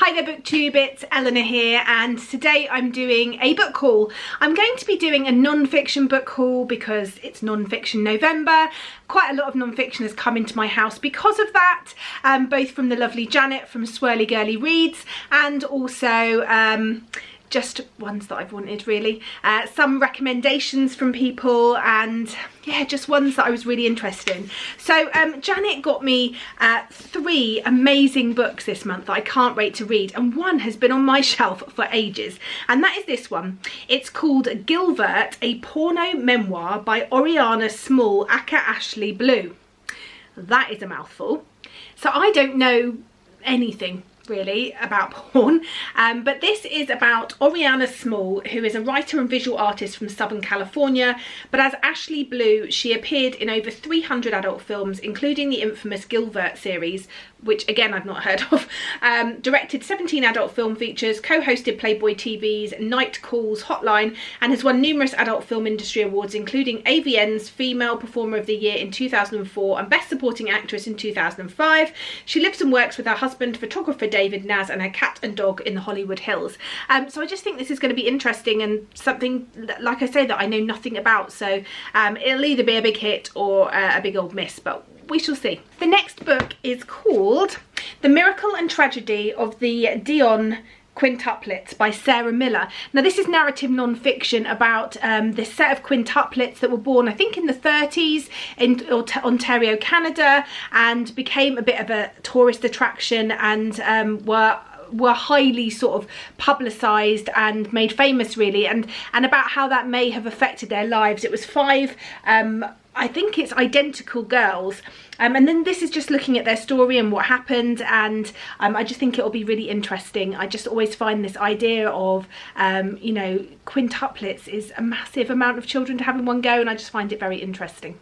Hi there BookTube, it's Eleanor here, and today I'm doing a book haul. I'm going to be doing a non-fiction book haul because it's non-fiction November. Quite a lot of non-fiction has come into my house because of that, both from the lovely Janet from Swirly Girly Reads and also just ones that I've wanted really. Some recommendations from people and yeah, just ones that I was really interested in. So Janet got me 3 amazing books this month that I can't wait to read, and one has been on my shelf for ages, and that is this one. It's called Gilbert, a Porno Memoir by Oriana Small aka Ashley Blue. That is a mouthful. So I don't know anything really about porn, but this is about Oriana Small, who is a writer and visual artist from Southern California, but as Ashley Blue she appeared in over 300 adult films, including the infamous Gilbert series, which again I've not heard of, directed 17 adult film features, co-hosted Playboy TV's Night Calls Hotline, and has won numerous adult film industry awards, including AVN's Female Performer of the Year in 2004 and Best Supporting Actress in 2005. She lives and works with her husband, photographer David Naz, and her cat and dog in the Hollywood Hills. So I just think this is going to be interesting and something, like I say, that I know nothing about, so it'll either be a big hit or a big old miss, but we shall see. The next book is called The Miracle and Tragedy of the Dionne Quintuplets by Sarah Miller. Now this is narrative non-fiction about this set of quintuplets that were born I think in the 30s in Ontario, Canada, and became a bit of a tourist attraction and were highly sort of publicised and made famous really, and about how that may have affected their lives. It was 5 I think it's identical girls, and then this is just looking at their story and what happened, and I just think it'll be really interesting. I just always find this idea of you know, quintuplets is a massive amount of children to have in one go, and I just find it very interesting.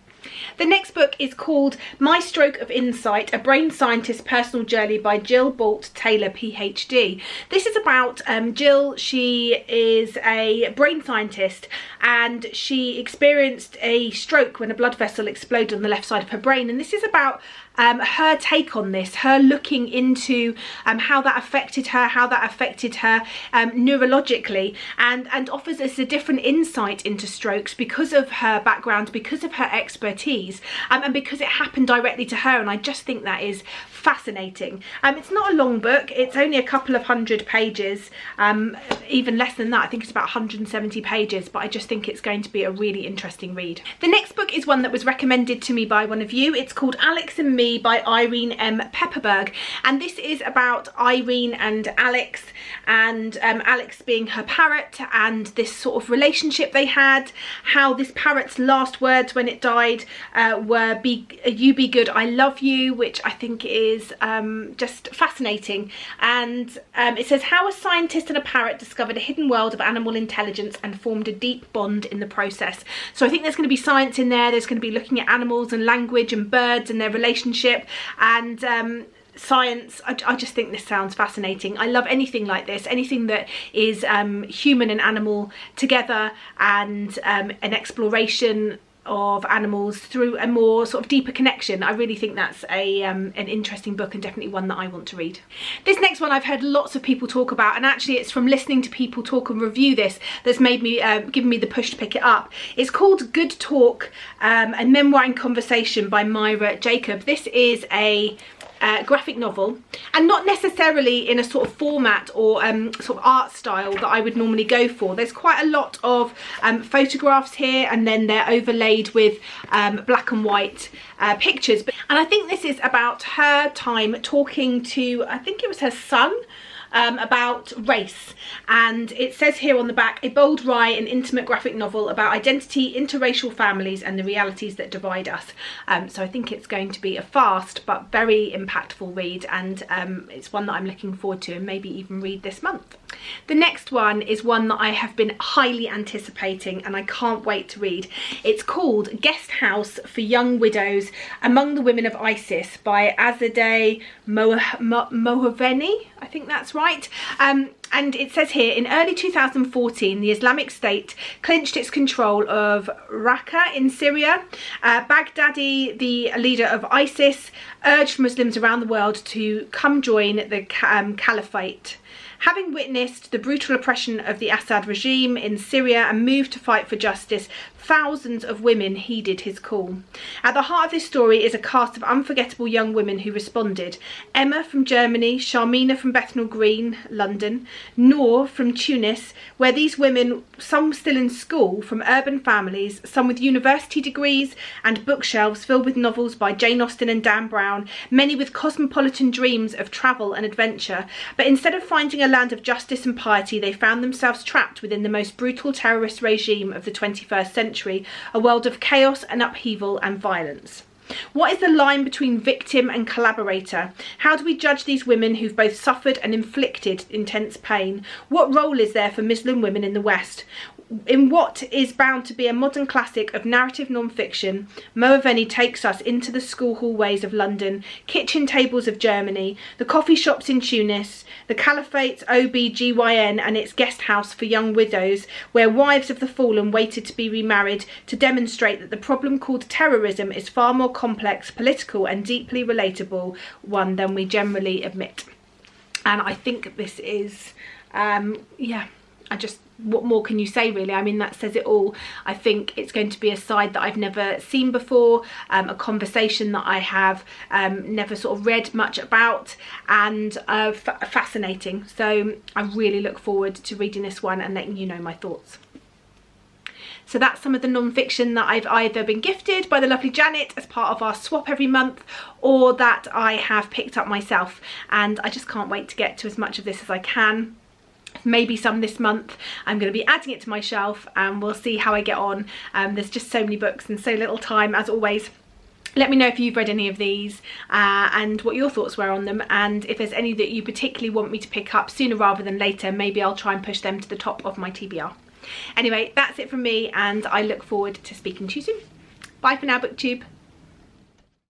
The next book is called My Stroke of Insight, a Brain Scientist's Personal Journey by Gilbert Taylor, PhD. This is about Jill. She is a brain scientist and she experienced a stroke when a blood vessel exploded on the left side of her brain, and this is about her take on this, her looking into how that affected her, neurologically, and offers us a different insight into strokes because of her background, because of her expertise, and because it happened directly to her, and I just think that is fascinating. It's not a long book, it's only a couple of 100 pages, even less than that, I think it's about 170 pages, but I just think it's going to be a really interesting read. The next book is one that was recommended to me by one of you. It's called Alex and Me by Irene M. Pepperberg, and this is about Irene and Alex, and Alex being her parrot, and this sort of relationship they had, how this parrot's last words when it died were you be good, I love you, which I think is just fascinating. And it says how a scientist and a parrot discovered a hidden world of animal intelligence and formed a deep bond in the process. So I think there's going to be science in there, there's going to be looking at animals and language and birds and their relationship, and science. I just think this sounds fascinating. I love anything like this, anything that is human and animal together, and an exploration of animals through a more sort of deeper connection. I really think that's an interesting book, and definitely one that I want to read. This next one I've heard lots of people talk about, and actually it's from listening to people talk and review this that's made me given me the push to pick it up. It's called Good Talk, a Memoir and Conversation by Myra Jacob. This is a graphic novel, and not necessarily in a sort of format or sort of art style that I would normally go for. There's quite a lot of photographs here, and then they're overlaid with black and white pictures, and I think this is about her time talking to, I think it was her son, about race. And it says here on the back, a bold, wry and intimate graphic novel about identity, interracial families and the realities that divide us. So I think it's going to be a fast but very impactful read, and it's one that I'm looking forward to and maybe even read this month. The next one is one that I have been highly anticipating and I can't wait to read. It's called Guest House for Young Widows Among the Women of ISIS by Azadeh Mohaveni, I think that's right. And it says here, in early 2014, the Islamic State clinched its control of Raqqa in Syria. Baghdadi, the leader of ISIS, urged Muslims around the world to come join the caliphate. Having witnessed the brutal oppression of the Assad regime in Syria and moved to fight for justice, thousands of women heeded his call. At the heart of this story is a cast of unforgettable young women who responded. Emma from Germany, Sharmina from Bethnal Green, London, Noor from Tunis, where these women, some still in school, from urban families, some with university degrees and bookshelves filled with novels by Jane Austen and Dan Brown, many with cosmopolitan dreams of travel and adventure. But instead of finding a land of justice and piety, they found themselves trapped within the most brutal terrorist regime of the 21st century, a world of chaos and upheaval and violence. What is the line between victim and collaborator? How do we judge these women who've both suffered and inflicted intense pain? What role is there for Muslim women in the West? In what is bound to be a modern classic of narrative non-fiction, Mo Aveni takes us into the school hallways of London, kitchen tables of Germany, the coffee shops in Tunis, the Caliphate's OBGYN and its guest house for young widows, where wives of the fallen waited to be remarried, to demonstrate that the problem called terrorism is far more complex, political and deeply relatable one than we generally admit. And I think this is, what more can you say really? I mean, that says it all. I think it's going to be a side that I've never seen before, a conversation that I have never sort of read much about, and fascinating. So I really look forward to reading this one and letting you know my thoughts. So that's some of the non-fiction that I've either been gifted by the lovely Janet as part of our swap every month, or that I have picked up myself, and I just can't wait to get to as much of this as I can. Maybe some this month. I'm going to be adding it to my shelf and we'll see how I get on. There's just so many books and so little time, as always. Let me know if you've read any of these and what your thoughts were on them, and if there's any that you particularly want me to pick up sooner rather than later, maybe I'll try and push them to the top of my TBR. Anyway, that's it from me, and I look forward to speaking to you soon. Bye for now, BookTube.